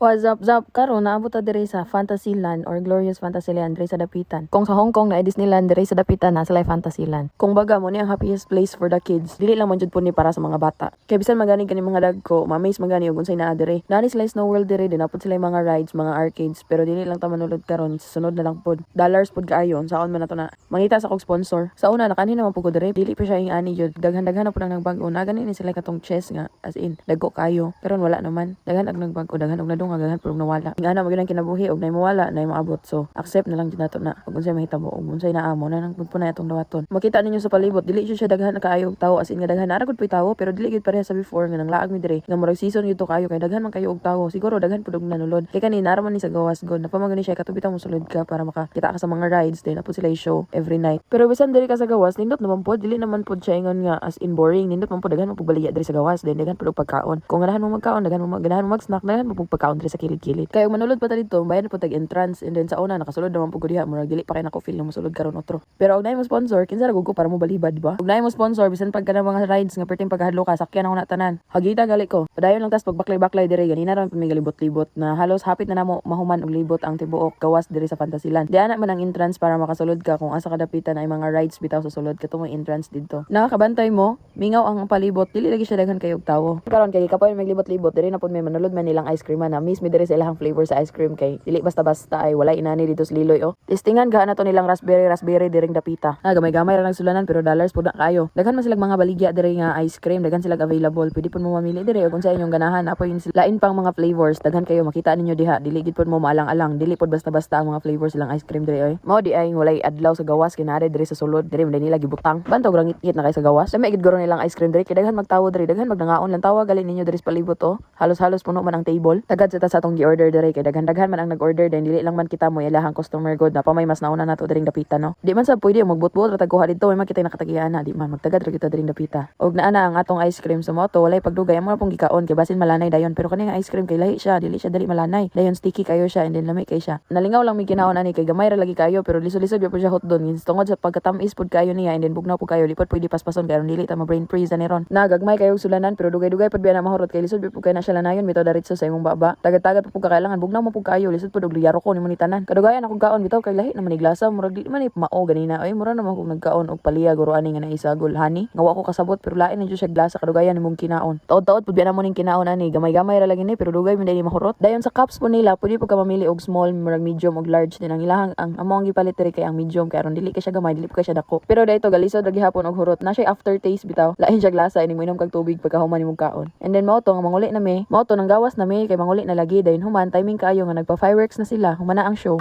What's up, zap? Karon naabot ta diri sa Fantasyland or Glorious Fantasyland diri sa Dapitan. Kung sa Hong Kong na Disneyland diri sa Dapitan na sila Fantasyland. Kung baga mo ni ang happiest place for the kids, dili lang man jud po ni para sa mga bata. Kay bisan magani kani mga dagko, ma-amaze magani og unsay naa diri. Nani sila Snow World diri, dinapod sila mga rides, mga arcades, pero dili lang ta manulod karon, sunod na lang pod. Dollars pod kaayo, saon man nato na. Mangita sa kog sponsor. Sa una nakani naman pud ko diri, dili pa siya ing ani jud. Daghan-daghan na pud ang nagbago. Na gani ni sila katong chess nga as in dagko kayo, pero wala naman. Daghan ang nagbago, daghan og nadung daghan pud nawala. Ing ana magid ang kinabuhi og nay mawala, nay maabot. So accept na lang jud nato na ug unsay mahitabo ug unsay naamo na nang pud na itong dawaton. Makita ninyo sa palibot, dili siya daghan kaayo og tawo as in nga daghan ara gud puy tawo, pero dili gid pareha sa before nga nanglaag mi diri. Nga murag season gyud to kayo kay daghan man kayo og tawo. Siguro daghan pud og nanulod. Kay kani naraman ni sa gawas god. Napamagani siya katubita mo sulod ka para makakita ka sa mga rides din na pud sila show every night. Pero bisan diri ka sa gawas, nindot naman pud dili naman pud siya ingon nga as in boring. Nindot man pud daghan mo pud baliya diri sa gawas, din daghan pud og pagkaon. Kung ganahan mo magkaon, daghan mo mag-snack, daghan mo pud pagkaon diri sa kilid-kilid. Kay og manulod pa ta dito, bayan po tag entrance and then sa una nakasulod naman po ko diha murag dili pa kay nako feel na mosulod karon otro. Pero og nay mo sponsor, kinsa ra gugo para mo balibad ba? Og nay mo sponsor bisan pag kana mga rides nga perting paghadlo ka sakyan ako na tanan. Hagita gali ko. Padayon lang tas pagbaklay-baklay diri ganina ra may galibot-libot na halos hapit na namo mahuman og libot ang tibuok gawas diri sa Fantasyland. Di ana man ang entrance para makasulod ka kung asa kadapitan ay mga rides bitaw sa sulod katong entrance didto. Nakakabantay mo, mingaw ang palibot, dili lagi siya daghan kay og tawo. Karon kay kapoy may libot-libot diri na pud may manulod man nilang ice cream na miss mi diri sa ilahang flavor sa ice cream kay dili basta-basta ay wala inani dito sa Liloy oh. Testingan gaana to nilang raspberry diring dapita. Gamay-gamay ra nagsulanan pero dollars pud na kayo. Daghan man silang mga baligya diri nga ice cream, daghan silang available. Pwede pud mo mamili diri og unsa inyong ganahan. Apo yun lain pang mga flavors, daghan kayo makita ninyo diha. Dili gid pud mo maalang-alang, dili pud basta-basta ang mga flavors silang ice cream diri oy. Mao di ay walay adlaw sa gawas kinare diri sa sulod. Diri man nila gibutang. Bantog ra ngit na kay sa gawas. Dami gid guro nilang ice cream diri kay daghan magtawo diri, daghan magnangaon lang tawa gali ninyo diri sa palibot oh. Halos-halos puno man ang table. Tagad sa atong gi-order diri kay daghan-daghan man ang nag-order din dili lang man kita mo ilahang customer god na pa may mas nauna nato diring dapita no. Di man sa pwede magbutbot ra tagkuha dito may makita nakatagian na di man magtagad ra kita diring dapita. Og naana ang atong ice cream sa moto walay pagdugay amo na pong gikaon kay basin malanay dayon pero kani nga ice cream kay lahi siya dili malanay. Dayon sticky kayo siya and then lami kay siya. Nalingaw lang mi ginaon ani kay gamay ra lagi kayo pero lisod-lisod gyud siya hot don tungod sa pagkatamis pud kayo niya and then bugnaw pud kayo lipot pwede paspason karon dili ta ma brain freeze ani ron. Nagagmay kayo sulanan pero dugay-dugay pud biya na mahurot kay lisod pud kay na siya lanayon bitaw diretso sa imong baba. Tagad-tagad pud kailangan bugnaw mo pud kayo lisod pud og liyaro ko nimo ni tanan. Kadugayan akong kaon bitaw kay lahi naman iglasa murag di man mao ganina ay mura naman kung nagkaon og paliya guro ani nga naisagol hani nga wa ko kasabot pero lain na jud siya glasa kadugayan nimong kinaon. Taod-taod pud biya na mo ning kinaon ani gamay-gamay ra lagi ni pero dugay man dili mahurot. Dayon sa cups po nila pwede po ka mamili og small murag medium og large din ang ilahang ang among gipalit diri kay ang medium kay aron dili ka siya gamay dili pa siya dako. Pero dayto galisod ra gihapon og hurot na siya aftertaste bitaw lain siya glasa ini mo inom kag tubig pagkahuman nimong kaon. And then mao to nga manguli na mi mao to nang gawas na mi kay manguli na lagi dayon human timing kaayo nga nagpa fireworks na sila humana ang show.